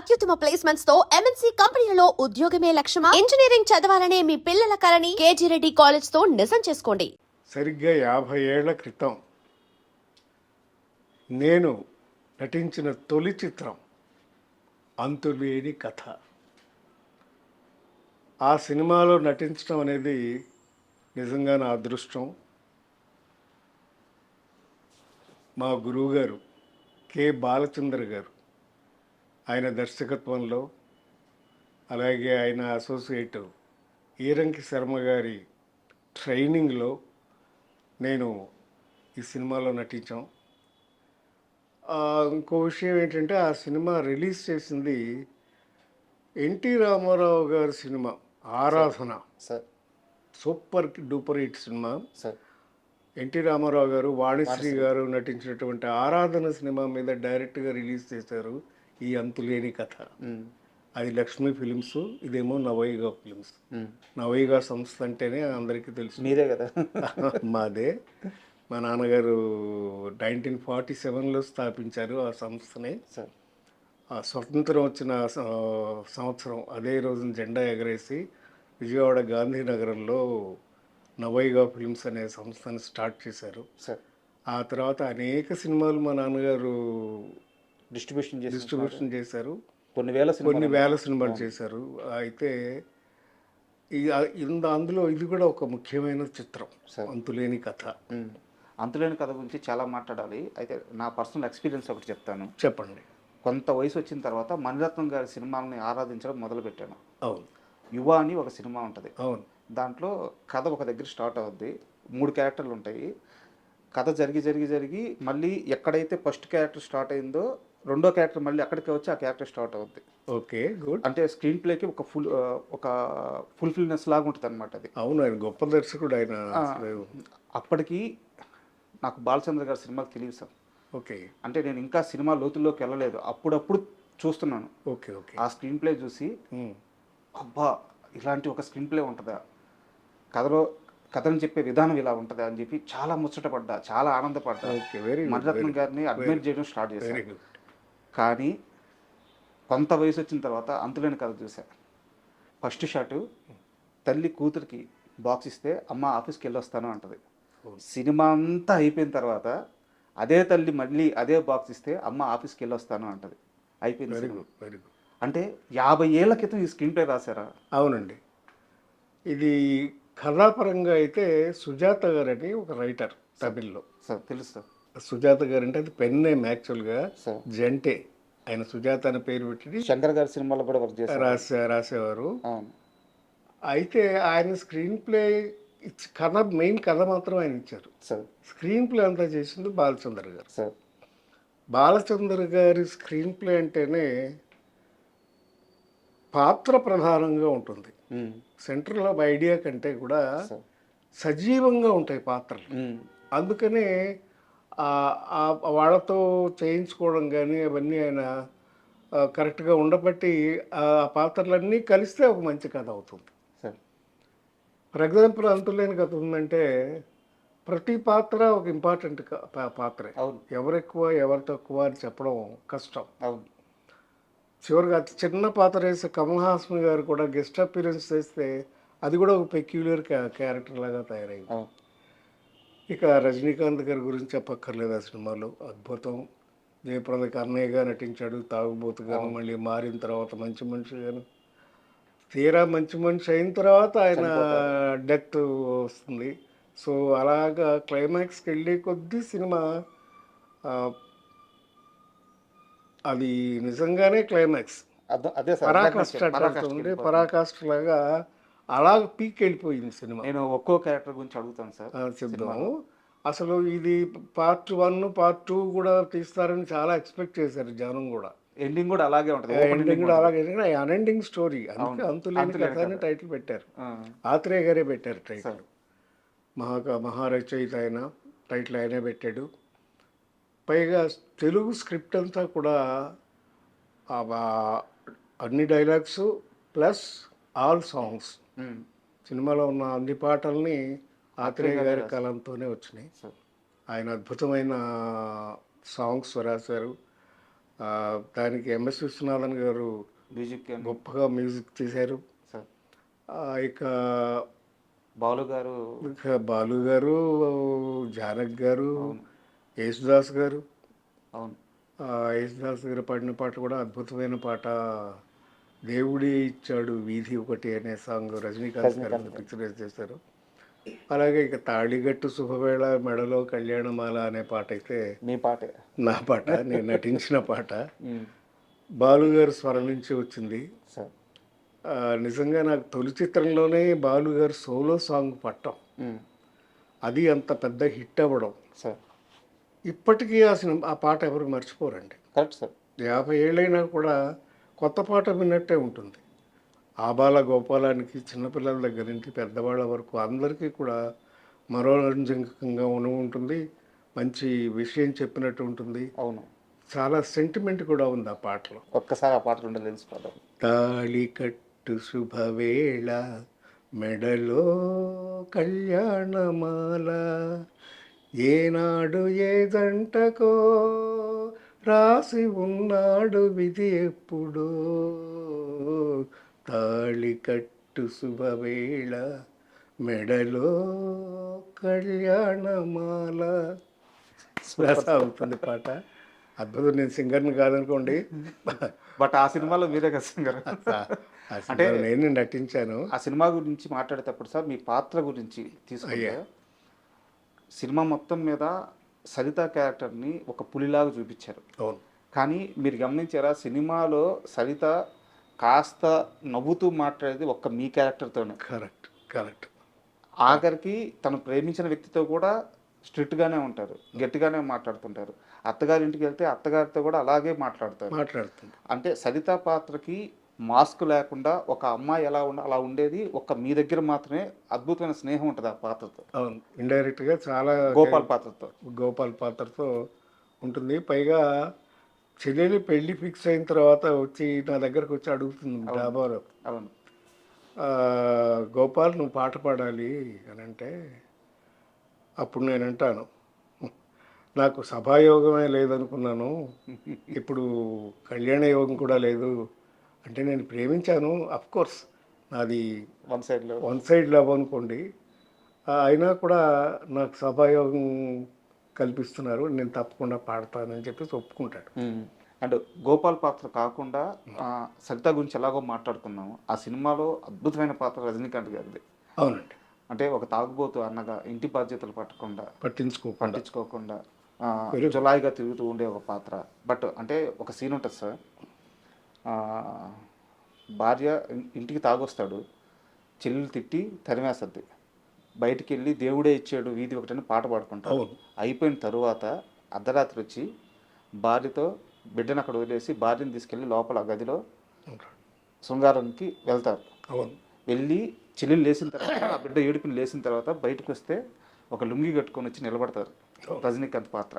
అత్యుత్తమ ప్లేస్మెంట్స్ తో ఎంఎన్సీ కంపెనీలలో ఉద్యోగమే లక్ష్యమా? ఇంజనీరింగ్ చదవాలనే మీ పిల్లల కలని కేజీ రెడ్డి కాలేజ్ తో నిజం చేసుకోండి. సరిగ్గా 50 ఏళ్ల క్రితం నేను నటించిన తొలి చిత్రం అంతులేని కథ. ఆ సినిమాలో నటించడం అనేది నిజంగా నా అదృష్టం. మా గురువుగారు కె బాలచంద్ర గారు ఆయన దర్శకత్వంలో, అలాగే ఆయన అసోసియేట్ ఈరంకి శర్మ గారి ట్రైనింగ్లో నేను ఈ సినిమాలో నటించాం. ఇంకో విషయం ఏంటంటే ఆ సినిమా రిలీజ్ చేసింది ఎన్టీ రామారావు గారి cinema Aradhana. Sir super duper hit cinema. Sir NT Ramarao గారు, వాణిశ్రీ గారు నటించినటువంటి ఆరాధన సినిమా మీద డైరెక్ట్గా రిలీజ్ చేశారు ఈ అంతులేని కథ. అది లక్ష్మీ ఫిలిమ్స్, ఇదేమో నవయుగ ఫిలిమ్స్. నవయుగ సంస్థ అంటేనే అందరికీ తెలుసు, మీదే కదా. మాదే. మా నాన్నగారు 1947లో స్థాపించారు ఆ సంస్థని. సార్ ఆ స్వతంత్రం వచ్చిన సంవత్సరం అదే రోజున జెండా ఎగరేసి విజయవాడ గాంధీనగరంలో నవయుగ ఫిల్మ్స్ అనే సంస్థని స్టార్ట్ చేశారు. సార్ ఆ తర్వాత అనేక సినిమాలు మా నాన్నగారు డిస్ట్రిబ్యూషన్ చేశారు. కొన్ని వేల సినిమాలు చేశారు. అయితే అందులో ఇది కూడా ఒక ముఖ్యమైన చిత్రం, అంతులేని కథ. అంతులేని కథ గురించి చాలా మాట్లాడాలి. అయితే నా పర్సనల్ ఎక్స్పీరియన్స్ ఒకటి చెప్తాను. చెప్పండి. కొంత వయసు వచ్చిన తర్వాత మణిరత్నం గారి సినిమాలని ఆరాధించడం మొదలుపెట్టాను. అవును. యువ అని ఒక సినిమా ఉంటుంది. అవును. దాంట్లో కథ ఒక దగ్గర స్టార్ట్ అవుద్ది. 3 క్యారెక్టర్లు ఉంటాయి. కథ జరిగి మళ్ళీ ఎక్కడైతే ఫస్ట్ క్యారెక్టర్ స్టార్ట్ అయిందో రెండో క్యారెక్టర్ మళ్ళీ అక్కడికి వచ్చి ఆ క్యారెక్టర్ స్టార్ట్ అవుద్ది. Okay, good. అంటే స్క్రీన్ ప్లేకి ఒక ఫుల్ఫిల్నెస్ లాగా ఉంటుంది అనమాట అది. అవును, ఆయన గొప్ప దర్శకుడు ఆయన. అప్పటికి నాకు బాలచంద్ర గారి సినిమాలు తెలియదు సార్. ఓకే. అంటే నేను ఇంకా సినిమా లోతుల్లోకి వెళ్ళలేదు, అప్పుడప్పుడు చూస్తున్నాను. Okay okay. ఆ స్క్రీన్ ప్లే చూసి అబ్బా ఇలాంటి ఒక స్క్రీన్ ప్లే ఉంటుందా, కథను చెప్పే విధానం ఇలా ఉంటుందా అని చెప్పి చాలా ముచ్చటపడ్డా, చాలా ఆనందపడ్డా. మణిరత్నం గారిని అడ్మైర్ చేయడం స్టార్ట్ చేశాను. కానీ కొంత వయసు వచ్చిన తర్వాత అంతులేని కథ చూసా. ఫస్ట్ షాటు తల్లి కూతురికి బాక్స్ ఇస్తే అమ్మ ఆఫీస్కి వెళ్ళొస్తాను అంటది. సినిమా అంతా అయిపోయిన తర్వాత అదే తల్లి మళ్ళీ అదే బాక్స్ ఇస్తే అమ్మ ఆఫీస్కి వెళ్ళొస్తాను అంటది. అయిపోయింది సినిమా. అంటే 50 ఏళ్ల క్రితం ఈ స్క్రీన్ ప్లే రాశారా? అవునండి. ఇది కథాపరంగా అయితే సుజాత గారు అని ఒక రైటర్ తమిళ్లో. సార్ తెలుసు సార్. సుజాత గారు అంటే అది పెన్ నేమ్ యాక్చువల్గా, జంటే. ఆయన సుజాత అనే పేరు పెట్టి శంకర్ గారి సినిమాలో కూడా వర్క్ చేశారు, రాసేవారు. అయితే ఆయన స్క్రీన్ ప్లే కథ, మెయిన్ కథ మాత్రం ఆయన ఇచ్చారు. స్క్రీన్ ప్లే అంతా చేసింది బాలచంద్ర గారు. బాలచంద్ర గారి స్క్రీన్ ప్లే అంటేనే పాత్ర ప్రధానంగా ఉంటుంది. సెంట్రల్ ఆఫ్ ఐడియా కంటే కూడా సజీవంగా ఉంటాయి పాత్రలు. అందుకనే వాళ్ళతో చేయించుకోవడం కానీ అవన్నీ ఆయన కరెక్ట్గా ఉండబట్టి ఆ పాత్రలన్నీ కలిస్తే ఒక మంచి కథ అవుతుంది. ఫర్ ఎగ్జాంపుల్ అంతులేని కథ ఉందంటే ప్రతి పాత్ర ఒక ఇంపార్టెంట్ పాత్రే. ఎవరు ఎక్కువ ఎవరు తక్కువ అని చెప్పడం కష్టం. చివరిగా అతి చిన్న పాత్ర వేసే కమల్ హాసన్ గారు కూడా గెస్ట్ అపీరెన్స్ చేస్తే అది కూడా ఒక పెక్యులర్ క్యారెక్టర్ లాగా తయారైంది. ఇక రజనీకాంత్ గారి గురించి చెప్పక్కర్లేదు. ఆ సినిమాలో అద్భుతం. జయప్రదకి అన్నయ్యగా నటించాడు, తాగుబోతుగాను, మళ్ళీ మారిన తర్వాత మంచి మనిషిగాను. తీరా మంచి మనిషి అయిన తర్వాత ఆయన డెత్ వస్తుంది. సో అలాగా క్లైమాక్స్కి వెళ్ళే కొద్దీ సినిమా అది నిజంగానే క్లైమాక్స్ పరాకాష్ట లాగా అలాగ పీక్ వెళ్ళిపోయింది సినిమా. నేను ఒక్కో క్యారెక్టర్ గురించి అడుగుతాను సార్, చెప్దాము. అసలు ఇది పార్ట్ 1 పార్ట్ 2 కూడా తీస్తారని చాలా ఎక్స్పెక్ట్ చేశారు జనం కూడా. ఎండింగ్ కూడా అలాగే ఉంటుంది. ఎండింగ్ కూడా అలాగే, అన్ఎండింగ్ స్టోరీ. అందుకే అంతులేని కథ అని టైటిల్ పెట్టారు. ఆత్రేయ గారే పెట్టారు టైటిల్. మహారచయిత ఆయన, టైటిల్ ఆయనే పెట్టాడు. పైగా తెలుగు స్క్రిప్ట్ అంతా కూడా అన్ని డైలాగ్స్ ప్లస్ ఆల్ సాంగ్స్. సినిమాలో ఉన్న అన్ని పాటల్ని ఆత్రేయ గారి కాలంతోనే వచ్చినాయి. ఆయన అద్భుతమైన సాంగ్స్ రాశారు. దానికి ఎంఎస్ విశ్వనాథన్ గారు మ్యూజిక్ గొప్పగా మ్యూజిక్ చేశారు. సార్. ఇక బాలు గారు, బాలు గారు, జానక్ గారు, అవును యేసుదాస్ గారు. అవును యేసుదాస్ గారు పాడిన పాట కూడా అద్భుతమైన పాట. దేవుడే ఇచ్చాడు వీధి ఒకటి అనే సాంగ్ రజనీకాంత్ గారు పిక్చరైజ్ చేశారు. అలాగే ఇక తాళిగట్టు శుభవేళ మెడలో కళ్యాణమాల అనే పాట అయితే మీ పాటే. నా పాట, నేను నటించిన పాట. బాలు గారు స్వరం నుంచి వచ్చింది. సార్. నిజంగా నాకు తొలి చిత్రంలోనే బాలు గారు సోలో సాంగ్ పట్టం, అది అంత పెద్ద హిట్ అవ్వడం. సార్. ఇప్పటికీ ఆ పాట ఎవరు మర్చిపోరండి. Correct sir. 50 ఏళ్ళైనా కూడా కొత్త పాట విన్నట్టే ఉంటుంది. ఆబాల గోపాలానికి చిన్నపిల్లల దగ్గర నుంచి పెద్దవాళ్ళ వరకు అందరికీ కూడా మనోరంజకంగా ఉంటుంది. మంచి విషయం చెప్పినట్టు ఉంటుంది. అవును. చాలా సెంటిమెంట్ కూడా ఉంది ఆ పాటలో. ఒక్కసారి ఆ పాట రెండు లెన్స్ పాడదాం. తాళి కట్టు శుభవేళ మెడలో కళ్యాణమాల, ఏనాడు ఏ జంటకో రాసి ఉన్నాడు విధి ఎప్పుడో, తాళి కట్టు శుభవేళ మెడలో కళ్యాణమాల. అవుతుంది పాట. అద్భుతం. నేను సింగర్ని కాదనుకోండి, బట్ ఆ సినిమాలో మీరే కదా సింగర్. అంటే నేను నటించాను. ఆ సినిమా గురించి మాట్లాడేటప్పుడు సార్ మీ పాత్ర గురించి తీసుకుంటే, సినిమా మొత్తం మీద సరిత క్యారెక్టర్ని ఒక పులిలాగా చూపించారు. అవును. కానీ మీరు గమనించారా, సినిమాలో సరిత కాస్త నవ్వుతూ మాట్లాడేది ఒక్క మీ క్యారెక్టర్తోనే. Correct correct. ఆఖరికి తను ప్రేమించిన వ్యక్తితో కూడా స్ట్రిక్ట్గానే ఉంటారు, గట్టిగానే మాట్లాడుతుంటారు. అత్తగారింటికి వెళ్తే అత్తగారితో కూడా అలాగే మాట్లాడుతుంది. అంటే సరిత పాత్రకి మాస్క్ లేకుండా ఒక అమ్మాయి ఎలా అలా ఉండేది ఒక్క మీ దగ్గర మాత్రమే. అద్భుతమైన స్నేహం ఉంటుంది ఆ పాత్రతో. అవును. ఇండైరెక్ట్గా చాలా గోపాల్ పాత్రతో ఉంటుంది. పైగా చెల్లెలి పెళ్ళి ఫిక్స్ అయిన తర్వాత వచ్చి నా దగ్గరకు వచ్చి అడుగుతుంది డాబాలో, అవును గోపాల్ నువ్వు పాట పాడాలి అని అంటే, అప్పుడు నేను అంటాను, నాకు సభాయోగమే లేదనుకున్నాను, ఇప్పుడు కళ్యాణ యోగం కూడా లేదు. అంటే నేను ప్రేమించాను, అఫ్కోర్స్ నాది వన్ సైడ్ లవ్ అనుకోండి, అయినా కూడా నాకు సభాయోగం కల్పిస్తున్నారు, నేను తప్పకుండా పాడతానని చెప్పేసి ఒప్పుకుంటాడు. అండ్ గోపాల్ పాత్ర కాకుండా సరిత గురించి ఎలాగో మాట్లాడుకున్నాము. ఆ సినిమాలో అద్భుతమైన పాత్ర రజనీకాంత్ గారిది. అవునండి. అంటే ఒక తాగుబోతు అన్నగా ఇంటి బాధ్యతలు పట్టించుకోకుండా జులాయిగా తిరుగుతూ ఉండే ఒక పాత్ర. బట్ అంటే ఒక సీన్ ఉంటుంది సార్, భార్య ఇంటికి తాగొస్తాడు, చెల్లెలు తిట్టి తరిమేస్తుంది, బయటికి వెళ్ళి దేవుడే ఇచ్చాడు వీధి ఒకటని పాట పాడుకుంటాడు. అయిపోయిన తరువాత అర్ధరాత్రి వచ్చి భార్యతో బిడ్డను అక్కడ వదిలేసి భార్యను తీసుకెళ్ళి లోపల గదిలో శృంగారానికి వెళ్తారు. వెళ్ళి చెల్లెలు లేచిన తర్వాత ఆ బిడ్డ ఏడుపుని లేచిన తర్వాత బయటకు వస్తే ఒక లుంగి కట్టుకొని వచ్చి నిలబడతారు రజనీకాంత్ పాత్ర.